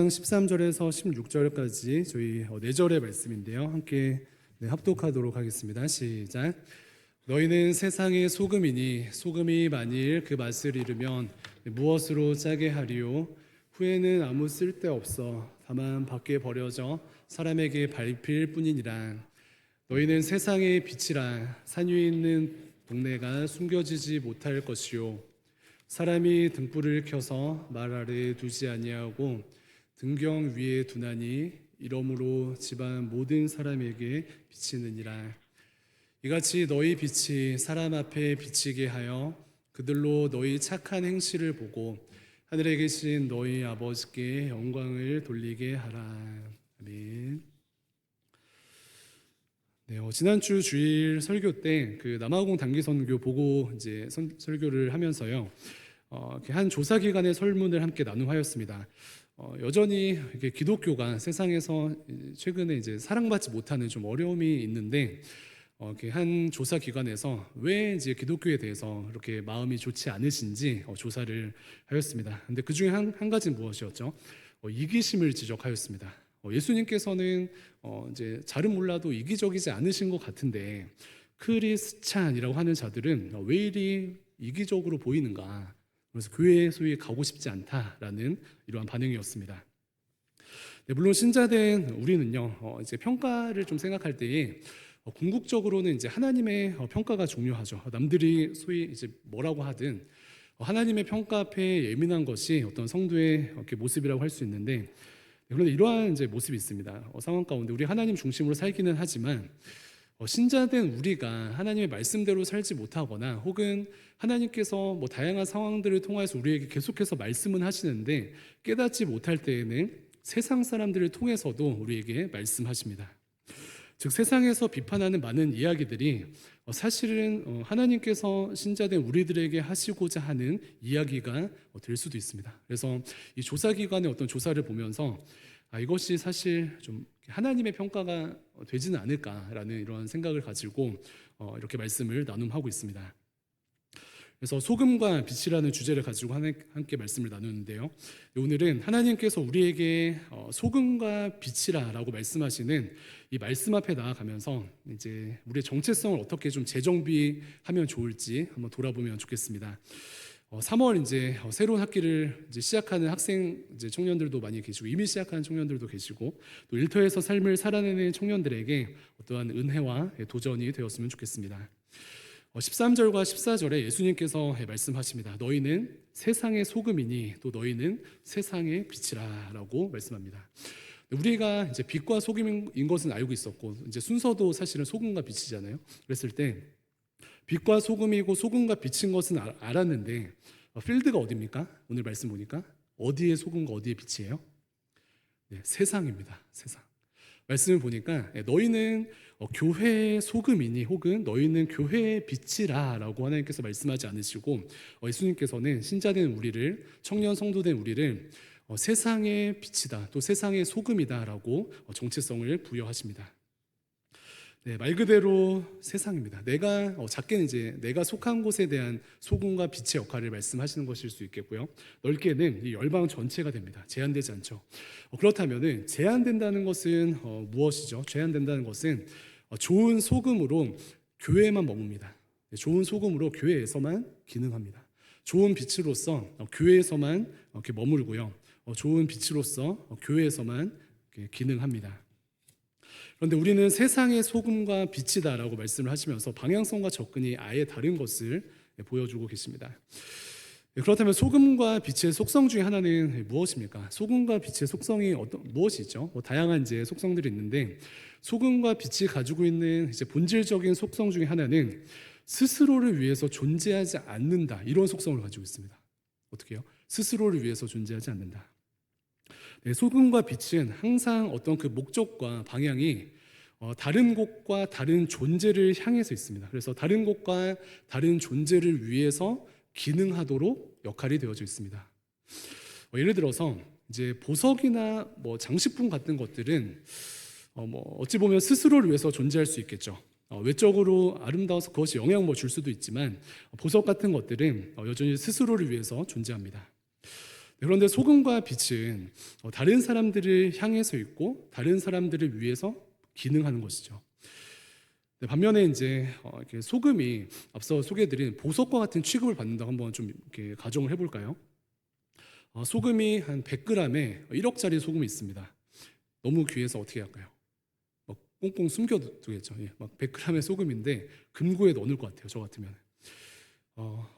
13절에서 16절까지 저희 4절의 말씀인데요. 함께 합독하도록 하겠습니다. 시작. 너희는 세상의 소금이니 소금이 만일 그 맛을 잃으면 무엇으로 짜게 하리요? 후에는 아무 쓸데없어 다만 밖에 버려져 사람에게 밟힐 뿐이니라. 너희는 세상의 빛이라. 산 위에 있는 동네가 숨겨지지 못할 것이요, 사람이 등불을 켜서 말 아래에 두지 아니하고 등경 위에 두나니 이러므로 집안 모든 사람에게 비치느니라. 이같이 너희 빛이 사람 앞에 비치게 하여 그들로 너희 착한 행실을 보고 하늘에 계신 너희 아버지께 영광을 돌리게 하라. 아멘. 지난주 주일 설교 때 그 남아공 단기 선교 보고 이제 설교를 하면서요, 한 조사 기관의 설문을 함께 나눔하였습니다. 여전히 이렇게 기독교가 세상에서 최근에 이제 사랑받지 못하는 좀 어려움이 있는데, 이렇게 한 조사 기관에서 왜 이제 기독교에 대해서 이렇게 마음이 좋지 않으신지 조사를 하였습니다. 근데 그 중에 한 가지는 무엇이었죠? 이기심을 지적하였습니다. 예수님께서는 이제 잘은 몰라도 이기적이지 않으신 것 같은데 크리스찬이라고 하는 자들은 왜 이리 이기적으로 보이는가? 그래서 교회에 소위 가고 싶지 않다라는 이러한 반응이었습니다. 물론 신자된 우리는요, 이제 평가를 좀 생각할 때에 궁극적으로는 이제 하나님의 평가가 중요하죠. 남들이 소위 이제 뭐라고 하든 하나님의 평가 앞에 예민한 것이 어떤 성도의 이렇게 모습이라고 할 수 있는데, 그런데 이러한 이제 모습이 있습니다. 상황 가운데 우리 하나님 중심으로 살기는 하지만 신자된 우리가 하나님의 말씀대로 살지 못하거나 혹은 하나님께서 뭐 다양한 상황들을 통해서 우리에게 계속해서 말씀은 하시는데 깨닫지 못할 때에는 세상 사람들을 통해서도 우리에게 말씀하십니다. 즉 세상에서 비판하는 많은 이야기들이 사실은 하나님께서 신자된 우리들에게 하시고자 하는 이야기가 될 수도 있습니다. 그래서 이 조사기관의 어떤 조사를 보면서 이것이 사실 좀 하나님의 평가가 되지는 않을까라는 이런 생각을 가지고 이렇게 말씀을 나눔하고 있습니다. 그래서 소금과 빛이라는 주제를 가지고 함께 말씀을 나누는데요, 오늘은 하나님께서 우리에게 소금과 빛이라라고 말씀하시는 이 말씀 앞에 나아가면서 이제 우리의 정체성을 어떻게 좀 재정비하면 좋을지 한번 돌아보면 좋겠습니다. 3월 이제 새로운 학기를 이제 시작하는 학생 이제 청년들도 많이 계시고 이미 시작하는 청년들도 계시고 또 일터에서 삶을 살아내는 청년들에게 어떠한 은혜와 도전이 되었으면 좋겠습니다. 13절과 14절에 예수님께서 말씀하십니다. 너희는 세상의 소금이니 또 너희는 세상의 빛이라라고 말씀합니다. 우리가 이제 빛과 소금인 것은 알고 있었고 이제 순서도 사실은 소금과 빛이잖아요. 그랬을 때 빛과 소금이고 소금과 빛인 것은 알았는데 필드가 어디입니까? 오늘 말씀 보니까 어디에 소금과 어디에 빛이에요? 네, 세상입니다. 세상. 말씀을 보니까 너희는 교회의 소금이니 혹은 너희는 교회의 빛이라 라고 하나님께서 말씀하지 않으시고 예수님께서는 신자된 우리를, 청년 성도된 우리를 세상의 빛이다 또 세상의 소금이다 라고 정체성을 부여하십니다. 네, 말 그대로 세상입니다. 내가 작게는 이제 내가 속한 곳에 대한 소금과 빛의 역할을 말씀하시는 것일 수 있겠고요, 넓게는 이 열방 전체가 됩니다. 제한되지 않죠. 그렇다면은 제한된다는 것은 무엇이죠? 제한된다는 것은 좋은 소금으로 교회에만 머뭅니다. 좋은 소금으로 교회에서만 기능합니다. 좋은 빛으로서 교회에서만 이렇게 머물고요, 좋은 빛으로서 교회에서만 기능합니다. 그런데 우리는 세상의 소금과 빛이다라고 말씀을 하시면서 방향성과 접근이 아예 다른 것을 보여주고 계십니다. 그렇다면 소금과 빛의 속성 중에 하나는 무엇입니까? 소금과 빛의 속성이 무엇이 있죠? 다양한 이제 속성들이 있는데 소금과 빛이 가지고 있는 이제 본질적인 속성 중에 하나는 스스로를 위해서 존재하지 않는다, 이런 속성을 가지고 있습니다. 어떻게 해요? 스스로를 위해서 존재하지 않는다. 네, 소금과 빛은 항상 어떤 그 목적과 방향이 다른 곳과 다른 존재를 향해서 있습니다. 그래서 다른 곳과 다른 존재를 위해서 기능하도록 역할이 되어져 있습니다. 예를 들어서 이제 보석이나 뭐 장식품 같은 것들은 어찌 보면 스스로를 위해서 존재할 수 있겠죠. 외적으로 아름다워서 그것이 영향을 줄 수도 있지만 보석 같은 것들은 여전히 스스로를 위해서 존재합니다. 그런데 소금과 빛은 다른 사람들을 향해서 있고 다른 사람들을 위해서 기능하는 것이죠. 반면에 이제 이렇게 소금이 앞서 소개해드린 보석과 같은 취급을 받는다고 한번 좀 이렇게 가정을 해볼까요? 소금이 한 100g에 1억짜리 소금이 있습니다. 너무 귀해서 어떻게 할까요? 꽁꽁 숨겨두겠죠. 예, 막 100g의 소금인데 금고에 넣을 것 같아요. 저 같으면.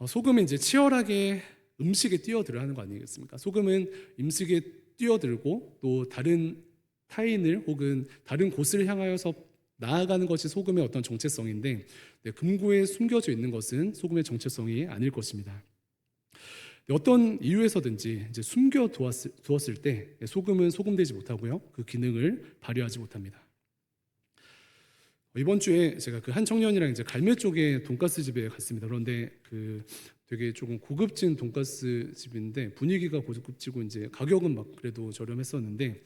소금은 이제 치열하게 음식에 뛰어들어야 하는 거 아니겠습니까? 소금은 음식에 뛰어들고 또 다른 타인을 혹은 다른 곳을 향하여서 나아가는 것이 소금의 어떤 정체성인데, 금고에 숨겨져 있는 것은 소금의 정체성이 아닐 것입니다. 어떤 이유에서든지 이제 두었을 때 소금은 소금되지 못하고요, 그 기능을 발휘하지 못합니다. 이번 주에 제가 그 한 청년이랑 이제 갈매 쪽에 돈가스 집에 갔습니다. 그런데 그 되게 조금 고급진 돈가스 집인데 분위기가 고급지고 이제 가격은 막 그래도 저렴했었는데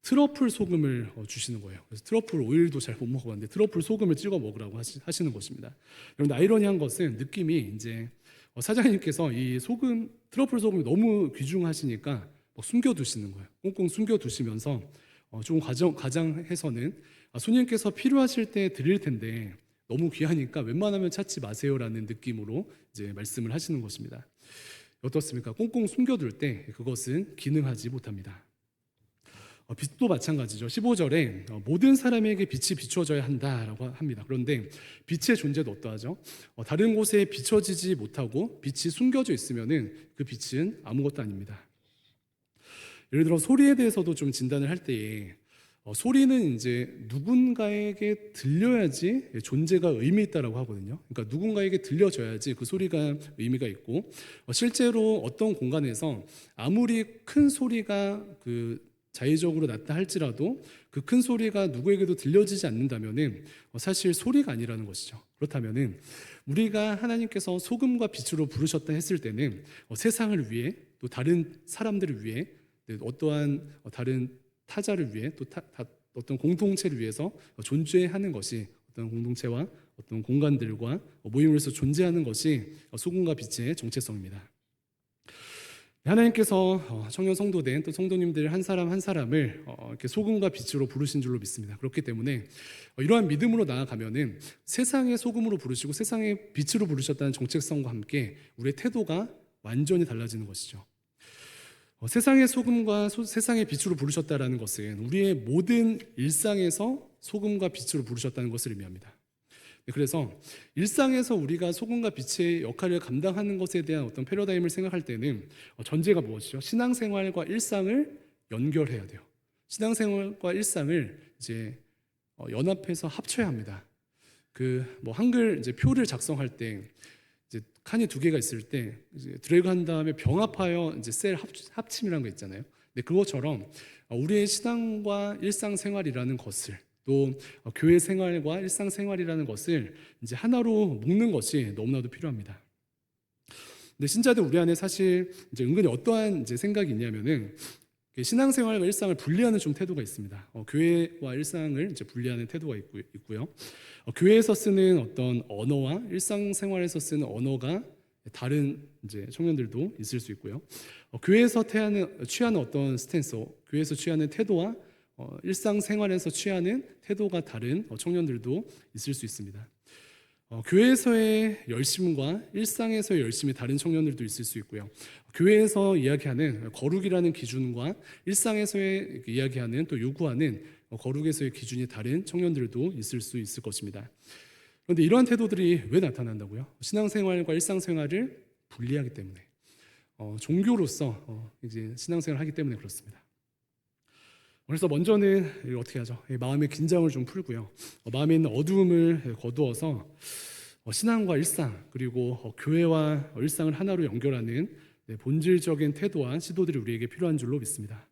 트러플 소금을 주시는 거예요. 그래서 트러플 오일도 잘 못 먹어봤는데 트러플 소금을 찍어 먹으라고 하시는 것입니다. 그런데 아이러니한 것은 느낌이 이제 사장님께서 이 소금 트러플 소금이 너무 귀중하시니까 막 숨겨두시는 거예요. 꽁꽁 숨겨두시면서 조금 가장해서는 손님께서 필요하실 때 드릴 텐데 너무 귀하니까 웬만하면 찾지 마세요라는 느낌으로 이제 말씀을 하시는 것입니다. 어떻습니까? 꽁꽁 숨겨둘 때 그것은 기능하지 못합니다. 빛도 마찬가지죠. 15절에 모든 사람에게 빛이 비춰져야 한다라고 합니다. 그런데 빛의 존재도 어떠하죠? 다른 곳에 비춰지지 못하고 빛이 숨겨져 있으면은 그 빛은 아무것도 아닙니다. 예를 들어 소리에 대해서도 좀 진단을 할 때에 소리는 이제 누군가에게 들려야지 존재가 의미 있다라고 하거든요. 그러니까 누군가에게 들려줘야지 그 소리가 의미가 있고, 실제로 어떤 공간에서 아무리 큰 소리가 자의적으로 났다 할지라도 그 큰 소리가 누구에게도 들려지지 않는다면은 사실 소리가 아니라는 것이죠. 그렇다면은 우리가 하나님께서 소금과 빛으로 부르셨다 했을 때는 세상을 위해 또 다른 사람들을 위해 어떠한 다른 타자를 위해 또 어떤 공동체를 위해서 존재하는 것이 어떤 공동체와 어떤 공간들과 모임으로서 존재하는 것이 소금과 빛의 정체성입니다. 하나님께서 청년 성도된 또 성도님들 한 사람 한 사람을 이렇게 소금과 빛으로 부르신 줄로 믿습니다. 그렇기 때문에 이러한 믿음으로 나아가면은 세상의 소금으로 부르시고 세상의 빛으로 부르셨다는 정체성과 함께 우리의 태도가 완전히 달라지는 것이죠. 세상의 소금과 세상의 빛으로 부르셨다라는 것은 우리의 모든 일상에서 소금과 빛으로 부르셨다는 것을 의미합니다. 그래서 일상에서 우리가 소금과 빛의 역할을 감당하는 것에 대한 어떤 패러다임을 생각할 때는 전제가 무엇이죠? 신앙생활과 일상을 연결해야 돼요. 신앙생활과 일상을 이제 연합해서 합쳐야 합니다. 한글 이제 표를 작성할 때 이제 칸이 두 개가 있을 때 이제 드래그 한 다음에 병합하여 이제 셀 합침이라는 거 있잖아요. 근데 그것처럼 우리의 신앙과 일상생활이라는 것을 또 교회 생활과 일상생활이라는 것을 이제 하나로 묶는 것이 너무나도 필요합니다. 근데 신자들 우리 안에 사실 이제 은근히 어떠한 이제 생각이 있냐면은 신앙생활과 일상을 분리하는 좀 태도가 있습니다. 교회와 일상을 이제 분리하는 태도가 있고요. 교회에서 쓰는 어떤 언어와 일상생활에서 쓰는 언어가 다른 이제 청년들도 있을 수 있고요. 교회에서 취하는 어떤 스탠스, 교회에서 취하는 태도와 일상생활에서 취하는 태도가 다른 청년들도 있을 수 있습니다. 교회에서의 열심과 일상에서의 열심이 다른 청년들도 있을 수 있고요. 교회에서 이야기하는 거룩이라는 기준과 일상에서의 이야기하는 또 요구하는 거룩에서의 기준이 다른 청년들도 있을 수 있을 것입니다. 그런데 이러한 태도들이 왜 나타난다고요? 신앙생활과 일상생활을 분리하기 때문에, 종교로서 이제 신앙생활을 하기 때문에 그렇습니다. 그래서 먼저는 어떻게 하죠? 마음의 긴장을 좀 풀고요. 마음에 있는 어두움을 거두어서 신앙과 일상 그리고 교회와 일상을 하나로 연결하는 본질적인 태도와 시도들이 우리에게 필요한 줄로 믿습니다.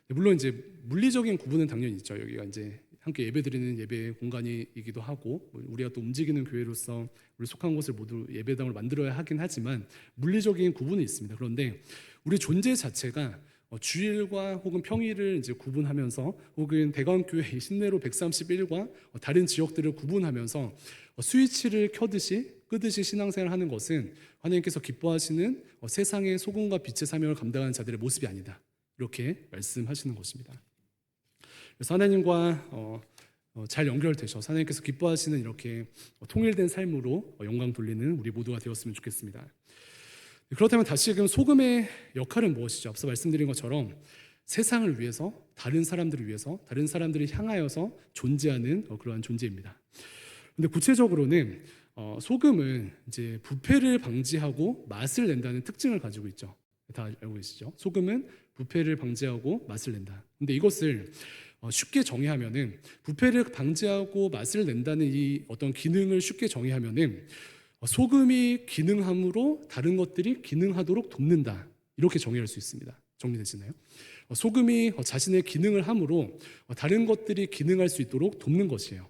물론 이제 물리적인 구분은 당연히 있죠. 여기가 이제 함께 예배드리는 예배 공간이기도 하고 우리가 또 움직이는 교회로서 우리 속한 곳을 모두 예배당을 만들어야 하긴 하지만 물리적인 구분이 있습니다. 그런데 우리 존재 자체가 주일과 혹은 평일을 이제 구분하면서 혹은 대광교회 신내로 131과 다른 지역들을 구분하면서 스위치를 켜듯이 끄듯이 신앙생활을 하는 것은 하나님께서 기뻐하시는 세상의 소금과 빛의 사명을 감당하는 자들의 모습이 아니다. 이렇게 말씀하시는 것입니다. 그래서 하나님과 잘 연결되셔서 하나님께서 기뻐하시는 이렇게 통일된 삶으로 영광 돌리는 우리 모두가 되었으면 좋겠습니다. 그렇다면 다시금 소금의 역할은 무엇이죠? 앞서 말씀드린 것처럼 세상을 위해서, 다른 사람들을 위해서, 다른 사람들을 향하여서 존재하는 그러한 존재입니다. 근데 구체적으로는 소금은 이제 부패를 방지하고 맛을 낸다는 특징을 가지고 있죠. 다 알고 계시죠? 소금은 부패를 방지하고 맛을 낸다. 근데 이것을 쉽게 정의하면은 부패를 방지하고 맛을 낸다는 이 어떤 기능을 쉽게 정의하면은 소금이 기능함으로 다른 것들이 기능하도록 돕는다. 이렇게 정의할 수 있습니다. 정리되시나요? 소금이 자신의 기능을 함으로 다른 것들이 기능할 수 있도록 돕는 것이에요.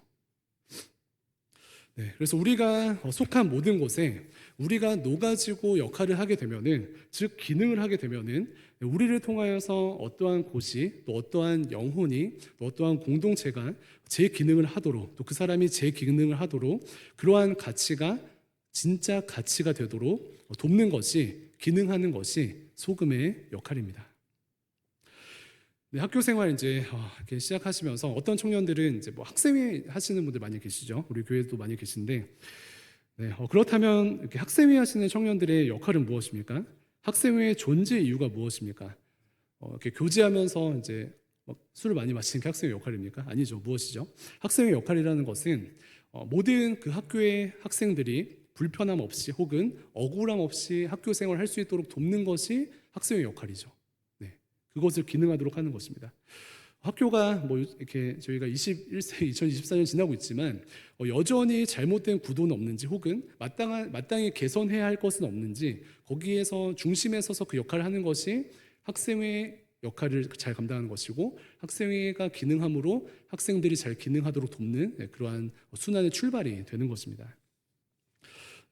네, 그래서 우리가 속한 모든 곳에 우리가 녹아지고 역할을 하게 되면은, 즉 기능을 하게 되면은 우리를 통하여서 어떠한 곳이, 또 어떠한 영혼이, 또 어떠한 공동체가 제 기능을 하도록, 또 그 사람이 제 기능을 하도록 그러한 가치가 진짜 가치가 되도록 돕는 것이, 기능하는 것이 소금의 역할입니다. 네, 학교 생활 이제 이렇게 시작하시면서 어떤 청년들은 이제 뭐 학생회 하시는 분들 많이 계시죠. 우리 교회도 많이 계신데, 네, 그렇다면 이렇게 학생회 하시는 청년들의 역할은 무엇입니까? 학생회의 존재 이유가 무엇입니까? 이렇게 교제하면서 이제 술을 많이 마시는 게 학생회 역할입니까? 아니죠. 무엇이죠? 학생회 역할이라는 것은 모든 그 학교의 학생들이 불편함 없이 혹은 억울함 없이 학교 생활을 할 수 있도록 돕는 것이 학생회 역할이죠. 네, 그것을 기능하도록 하는 것입니다. 학교가 뭐 이렇게 저희가 21세 2024년 지나고 있지만 여전히 잘못된 구도는 없는지, 혹은 마땅히 개선해야 할 것은 없는지, 거기에서 중심에 서서 그 역할을 하는 것이 학생회 역할을 잘 감당하는 것이고, 학생회가 기능함으로 학생들이 잘 기능하도록 돕는 그러한 순환의 출발이 되는 것입니다.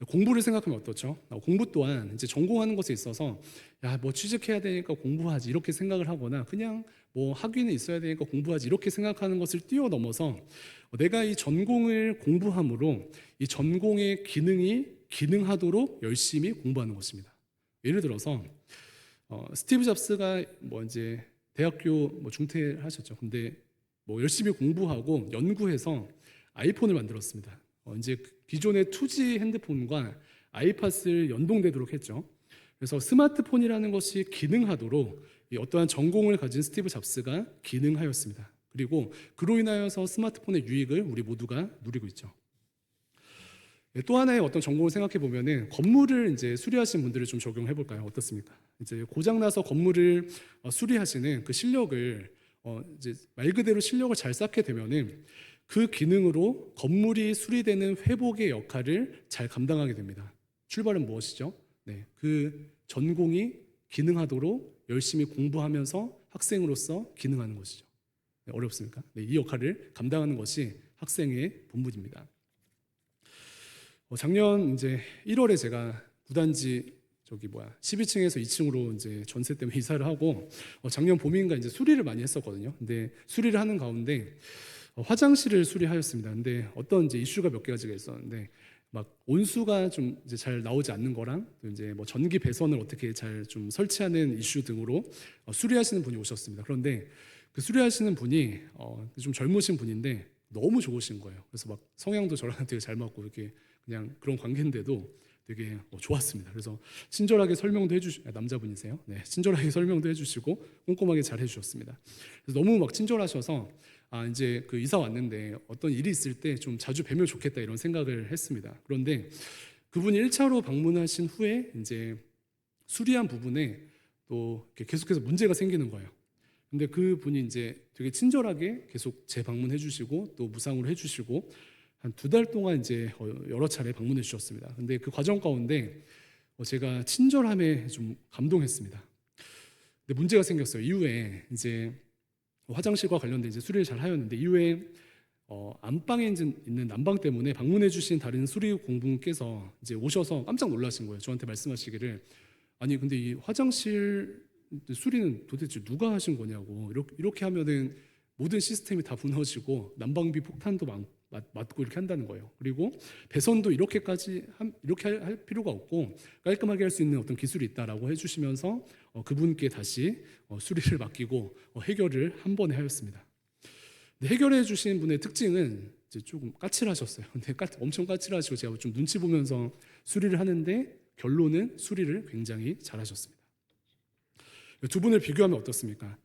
공부를 생각하면 어떻죠? 공부 또한 이제 전공하는 것에 있어서 야, 뭐 취직해야 되니까 공부하지 이렇게 생각을 하거나, 그냥 뭐 학위는 있어야 되니까 공부하지 이렇게 생각하는 것을 뛰어넘어서 내가 이 전공을 공부함으로 이 전공의 기능이 기능하도록 열심히 공부하는 것입니다. 예를 들어서 스티브 잡스가 뭐 이제 대학교 뭐 중퇴하셨죠. 근데 뭐 열심히 공부하고 연구해서 아이폰을 만들었습니다. 이제 기존의 2G 핸드폰과 아이팟을 연동되도록 했죠. 그래서 스마트폰이라는 것이 기능하도록 어떠한 전공을 가진 스티브 잡스가 기능하였습니다. 그리고 그로 인하여서 스마트폰의 유익을 우리 모두가 누리고 있죠. 또 하나의 어떤 전공을 생각해 보면은 건물을 이제 수리하신 분들을 좀 적용해 볼까요? 어떻습니까? 이제 고장 나서 건물을 수리하시는 그 실력을 이제 말 그대로 실력을 잘 쌓게 되면은 그 기능으로 건물이 수리되는 회복의 역할을 잘 감당하게 됩니다. 출발은 무엇이죠? 네, 그 전공이 기능하도록 열심히 공부하면서 학생으로서 기능하는 것이죠. 네, 어렵습니까? 네, 이 역할을 감당하는 것이 학생의 본분입니다. 작년 이제 1월에 제가 구단지 12층에서 2층으로 이제 전세 때문에 이사를 하고 작년 봄인가 이제 수리를 많이 했었거든요. 근데 수리를 하는 가운데 화장실을 수리하였습니다. 근데 어떤 이제 이슈가 몇 가지가 있었는데, 막 온수가 좀 이제 잘 나오지 않는 거랑, 또 이제 뭐 전기 배선을 어떻게 잘 좀 설치하는 이슈 등으로 수리하시는 분이 오셨습니다. 그런데 그 수리하시는 분이 좀 젊으신 분인데 너무 좋으신 거예요. 그래서 막 성향도 저랑 되게 잘 맞고 이렇게 그냥 그런 관계인데도 되게 좋았습니다. 그래서 친절하게 설명도 남자분이세요. 네, 친절하게 설명도 해주시고 꼼꼼하게 잘 해주셨습니다. 그래서 너무 막 친절하셔서 이제 그 이사 왔는데 어떤 일이 있을 때 좀 자주 뵈면 좋겠다 이런 생각을 했습니다. 그런데 그분이 1차로 방문하신 후에 이제 수리한 부분에 또 계속해서 문제가 생기는 거예요. 근데 그 분이 이제 되게 친절하게 계속 재방문해 주시고 또 무상으로 해 주시고 한 2달 동안 이제 여러 차례 방문해 주셨습니다. 근데 그 과정 가운데 제가 친절함에 좀 감동했습니다. 근데 문제가 생겼어요. 이후에 이제 화장실과 관련된 이제 수리를 잘 하였는데, 이후에 안방에 있는 난방 때문에 방문해 주신 다른 수리 공분께서 이제 오셔서 깜짝 놀라신 거예요. 저한테 말씀하시기를, 아니 근데 이 화장실 수리는 도대체 누가 하신 거냐고, 이렇게 하면은 모든 시스템이 다 무너지고 난방비 폭탄도 맞고 이렇게 한다는 거예요. 그리고 배선도 이렇게 할 필요가 없고 깔끔하게 할 수 있는 어떤 기술이 있다라고 해주시면서 그분께 다시 수리를 맡기고 해결을 한 번에 하였습니다. 해결해 주신 분의 특징은 이제 조금 까칠하셨어요. 근데 엄청 까칠하시고 제가 좀 눈치 보면서 수리를 하는데 결론은 수리를 굉장히 잘하셨습니다. 두 분을 비교하면 어떻습니까?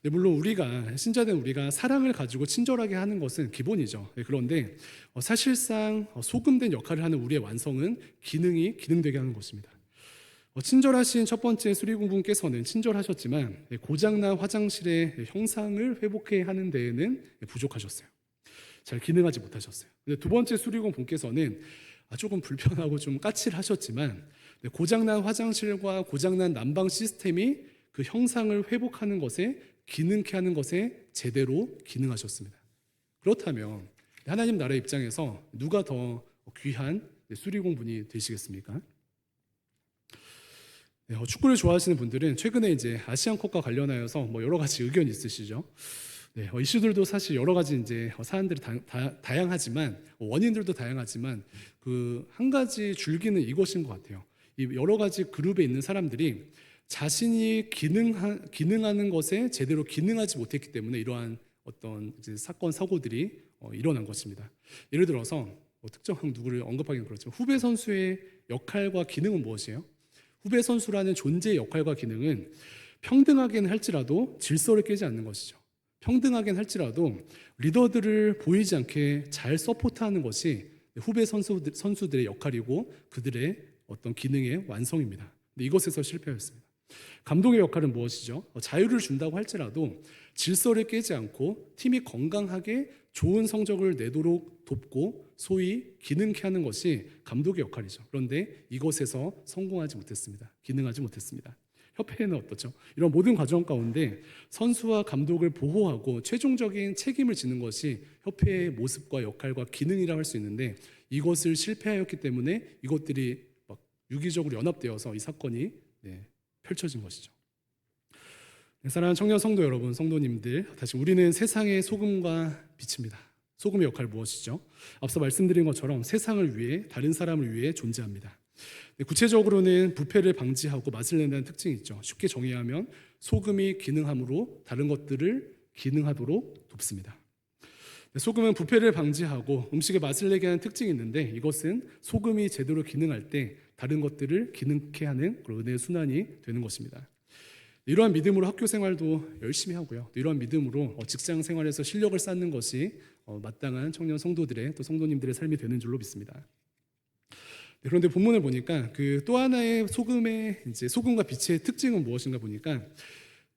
네, 물론 우리가 신자된 우리가 사랑을 가지고 친절하게 하는 것은 기본이죠. 네, 그런데 사실상 소금된 역할을 하는 우리의 완성은 기능되게 하는 것입니다. 친절하신 첫 번째 수리공분께서는 친절하셨지만 고장난 화장실의 형상을 회복해 하는 데에는 부족하셨어요. 잘 기능하지 못하셨어요. 두 번째 수리공분께서는 조금 불편하고 좀 까칠하셨지만 고장난 화장실과 고장난 난방 시스템이 그 형상을 회복하는 것에 기능케 하는 것에 제대로 기능하셨습니다. 그렇다면 하나님 나라의 입장에서 누가 더 귀한 수리공분이 되시겠습니까? 축구를 좋아하시는 분들은 최근에 이제 아시안컵과 관련하여서 여러 가지 의견이 있으시죠. 네, 이슈들도 사실 여러 가지 이제 사안들이 다양하지만 원인들도 다양하지만 그 한 가지 줄기는 이것인 것 같아요. 이 여러 가지 그룹에 있는 사람들이 자신이 기능하는 것에 제대로 기능하지 못했기 때문에 이러한 어떤 이제 사건 사고들이 일어난 것입니다. 예를 들어서 특정한 누구를 언급하기는 그렇죠. 후배 선수의 역할과 기능은 무엇이에요? 후배 선수라는 존재의 역할과 기능은 평등하게는 할지라도 질서를 깨지 않는 것이죠. 평등하게는 할지라도 리더들을 보이지 않게 잘 서포트하는 것이 후배 선수들의 역할이고 그들의 어떤 기능의 완성입니다. 근데 이것에서 실패하였습니다. 감독의 역할은 무엇이죠? 자유를 준다고 할지라도 질서를 깨지 않고 팀이 건강하게 좋은 성적을 내도록 돕고 소위 기능케 하는 것이 감독의 역할이죠. 그런데 이것에서 성공하지 못했습니다. 기능하지 못했습니다. 협회는 어떻죠? 이런 모든 과정 가운데 선수와 감독을 보호하고 최종적인 책임을 지는 것이 협회의 모습과 역할과 기능이라고 할 수 있는데 이것을 실패하였기 때문에 이것들이 막 유기적으로 연합되어서 이 사건이 펼쳐진 것이죠. 사랑하는 청년 성도 여러분, 성도님들, 다시 우리는 세상의 소금과 빛입니다. 소금의 역할 무엇이죠? 앞서 말씀드린 것처럼 세상을 위해, 다른 사람을 위해 존재합니다. 구체적으로는 부패를 방지하고 맛을 낸다는 특징이 있죠. 쉽게 정의하면 소금이 기능함으로 다른 것들을 기능하도록 돕습니다. 소금은 부패를 방지하고 음식의 맛을 내게 하는 특징이 있는데 이것은 소금이 제대로 기능할 때 다른 것들을 기능케 하는 그런 은혜의 순환이 되는 것입니다. 이러한 믿음으로 학교 생활도 열심히 하고요. 이러한 믿음으로 직장 생활에서 실력을 쌓는 것이 마땅한 청년 성도들의 또 성도님들의 삶이 되는 줄로 믿습니다. 그런데 본문을 보니까 그 또 하나의 소금과 빛의 특징은 무엇인가 보니까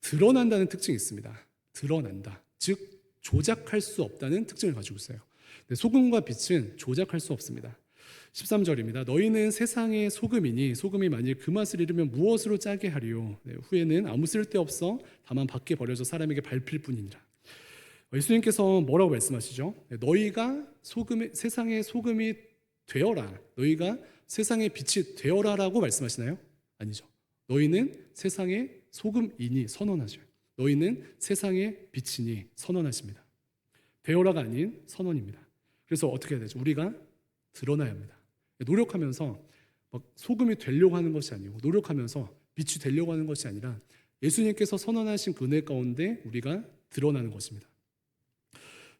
드러난다는 특징이 있습니다. 드러난다. 즉 조작할 수 없다는 특징을 가지고 있어요. 소금과 빛은 조작할 수 없습니다. 13절입니다. 너희는 세상의 소금이니 소금이 만일 그 맛을 잃으면 무엇으로 짜게 하리요? 후에는 아무 쓸데없어 다만 밖에 버려져 사람에게 밟힐 뿐이니라. 예수님께서 뭐라고 말씀하시죠? 너희가 세상의 소금이 되어라. 너희가 세상의 빛이 되어라라고 말씀하시나요? 아니죠. 너희는 세상의 소금이니 선언하죠. 너희는 세상의 빛이니 선언하십니다. 되어라가 아닌 선언입니다. 그래서 어떻게 해야 되죠? 우리가 드러나야 합니다. 노력하면서 소금이 되려고 하는 것이 아니고 노력하면서 빛이 되려고 하는 것이 아니라 예수님께서 선언하신 그 은혜 가운데 우리가 드러나는 것입니다.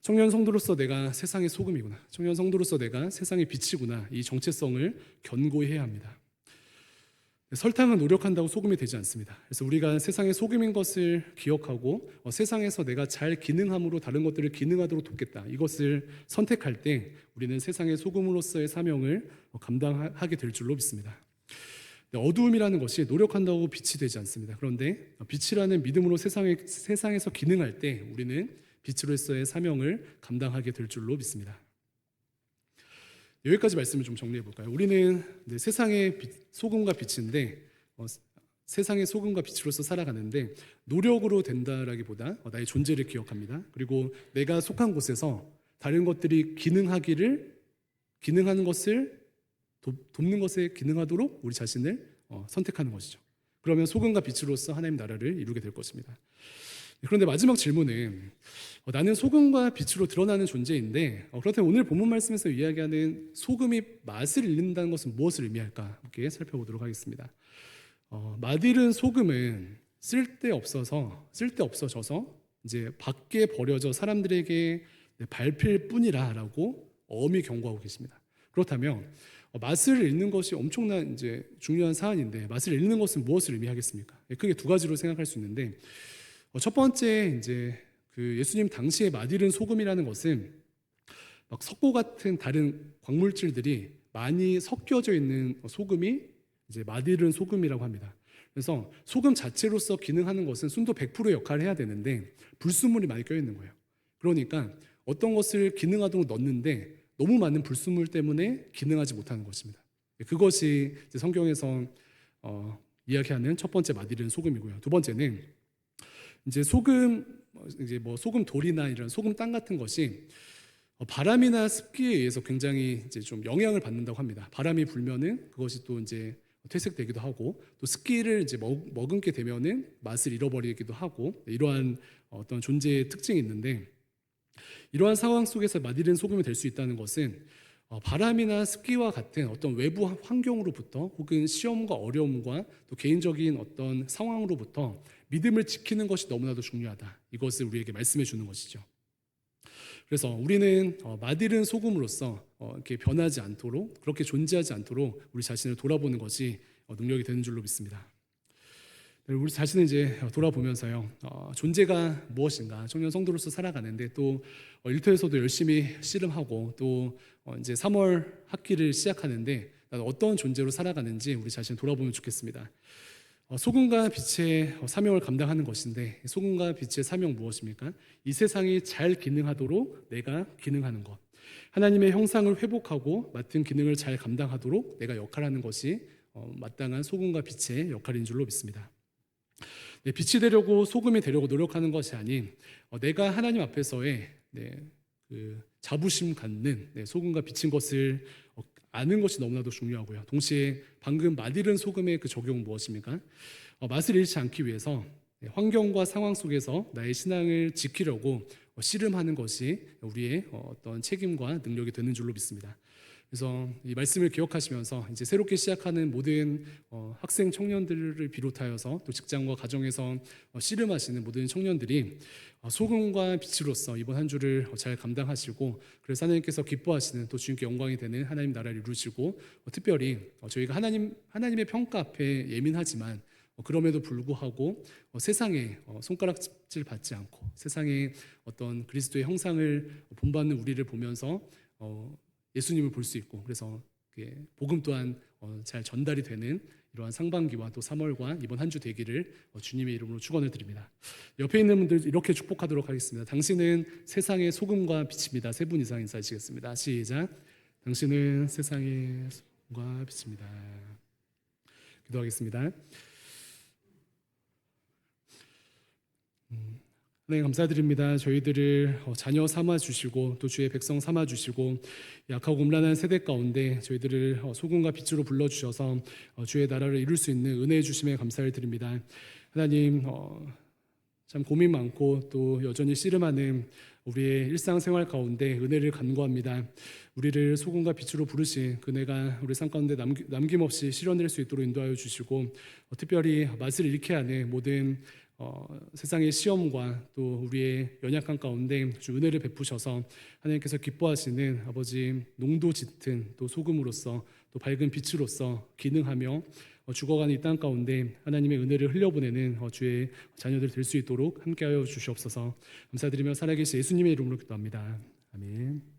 청년 성도로서 내가 세상의 소금이구나. 청년 성도로서 내가 세상의 빛이구나. 이 정체성을 견고히 해야 합니다. 설탕은 노력한다고 소금이 되지 않습니다. 그래서 우리가 세상의 소금인 것을 기억하고 세상에서 내가 잘 기능함으로 다른 것들을 기능하도록 돕겠다. 이것을 선택할 때 우리는 세상의 소금으로서의 사명을 감당하게 될 줄로 믿습니다. 어두움이라는 것이 노력한다고 빛이 되지 않습니다. 그런데 빛이라는 믿음으로 세상에서 기능할 때 우리는 빛으로서의 사명을 감당하게 될 줄로 믿습니다. 여기까지 말씀을 좀 정리해 볼까요? 우리는 세상의 소금과 빛인데 세상의 소금과 빛으로서 살아가는데 노력으로 된다라기보다 나의 존재를 기억합니다. 그리고 내가 속한 곳에서 다른 것들이 기능하는 것을 돕는 것에 기능하도록 우리 자신을 선택하는 것이죠. 그러면 소금과 빛으로서 하나님 나라를 이루게 될 것입니다. 그런데 마지막 질문은 나는 소금과 빛으로 드러나는 존재인데 그렇다면 오늘 본문 말씀에서 이야기하는 소금이 맛을 잃는다는 것은 무엇을 의미할까 함께 살펴보도록 하겠습니다. 맛있는 소금은 쓸데없어져서 이제 밖에 버려져 사람들에게 밟힐 뿐이라라고 엄히 경고하고 계십니다. 그렇다면 맛을 잃는 것이 엄청난 이제 중요한 사안인데 맛을 잃는 것은 무엇을 의미하겠습니까? 크게 두 가지로 생각할 수 있는데 첫 번째 이제 그 예수님 당시에 맛있는 소금이라는 것은 막 석고 같은 다른 광물질들이 많이 섞여져 있는 소금이 이제 맛있는 소금이라고 합니다. 그래서 소금 자체로서 기능하는 것은 순도 100%의 역할을 해야 되는데 불순물이 많이 껴 있는 거예요. 그러니까 어떤 것을 기능하도록 넣는데 너무 많은 불순물 때문에 기능하지 못하는 것입니다. 그것이 이제 성경에서 이야기하는 첫 번째 맛있는 소금이고요. 두 번째는 이제 소금 돌이나 이런 소금 땅 같은 것이 바람이나 습기에 의해서 굉장히 이제 좀 영향을 받는다고 합니다. 바람이 불면은 그것이 또 이제 퇴색되기도 하고 또 습기를 이제 머금게 되면은 맛을 잃어버리기도 하고 이러한 어떤 존재의 특징이 있는데 이러한 상황 속에서 맛있는 소금이 될 수 있다는 것은 바람이나 습기와 같은 어떤 외부 환경으로부터 혹은 시험과 어려움과 또 개인적인 어떤 상황으로부터 믿음을 지키는 것이 너무나도 중요하다. 이것을 우리에게 말씀해 주는 것이죠. 그래서 우리는 맛있는 소금으로서 이렇게 변하지 않도록 그렇게 존재하지 않도록 우리 자신을 돌아보는 것이 능력이 되는 줄로 믿습니다. 우리 자신을 이제 돌아보면서요, 존재가 무엇인가 청년 성도로서 살아가는데 또 일터에서도 열심히 씨름하고 또 이제 3월 학기를 시작하는데 나는 어떤 존재로 살아가는지 우리 자신을 돌아보면 좋겠습니다. 소금과 빛의 사명을 감당하는 것인데 소금과 빛의 사명 무엇입니까? 이 세상이 잘 기능하도록 내가 기능하는 것, 하나님의 형상을 회복하고 맡은 기능을 잘 감당하도록 내가 역할하는 것이 마땅한 소금과 빛의 역할인 줄로 믿습니다. 빛이 되려고 소금이 되려고 노력하는 것이 아닌 내가 하나님 앞에서의 그 자부심 갖는 소금과 빛인 것을 아는 것이 너무나도 중요하고요. 동시에 방금 맛있는 소금의 그 적용은 무엇입니까? 맛을 잃지 않기 위해서 환경과 상황 속에서 나의 신앙을 지키려고 씨름하는 것이 우리의 어떤 책임과 능력이 되는 줄로 믿습니다. 그래서 이 말씀을 기억하시면서 이제 새롭게 시작하는 모든 학생 청년들을 비롯하여서 또 직장과 가정에서 씨름하시는 모든 청년들이 소금과 빛으로서 이번 한 주를 잘 감당하시고 그래서 하나님께서 기뻐하시는 또 주님께 영광이 되는 하나님 나라를 이루시고 특별히 저희가 하나님의 평가 앞에 예민하지만 그럼에도 불구하고 세상에 손가락질 받지 않고 세상에 어떤 그리스도의 형상을 본받는 우리를 보면서 예수님을 볼 수 있고 그래서 복음 또한 잘 전달이 되는 이러한 상반기와 또 3월과 이번 한 주 되기를 주님의 이름으로 축원을 드립니다. 옆에 있는 분들 이렇게 축복하도록 하겠습니다. 당신은 세상의 소금과 빛입니다. 3분 이상 인사하시겠습니다. 시작. 당신은 세상의 소금과 빛입니다. 기도하겠습니다. 하나님 감사드립니다. 저희들을 자녀 삼아 주시고 또 주의 백성 삼아 주시고 약하고 음란한 세대 가운데 저희들을 소금과 빛으로 불러 주셔서 주의 나라를 이룰 수 있는 은혜 주심에 감사를 드립니다. 하나님 참 고민 많고 또 여전히 씨름하는 우리의 일상생활 가운데 은혜를 간구합니다. 우리를 소금과 빛으로 부르신 그네가 우리 삶 가운데 남김없이 실현될 수 있도록 인도하여 주시고 특별히 맛을 잃게 하는 모든 세상의 시험과 또 우리의 연약한 가운데 주 은혜를 베푸셔서 하나님께서 기뻐하시는 아버지 농도 짙은 또 소금으로서 또 밝은 빛으로서 기능하며 죽어가는 이 땅 가운데 하나님의 은혜를 흘려보내는 주의 자녀들 될 수 있도록 함께하여 주시옵소서. 감사드리며 살아계신 예수님의 이름으로 기도합니다. 아멘.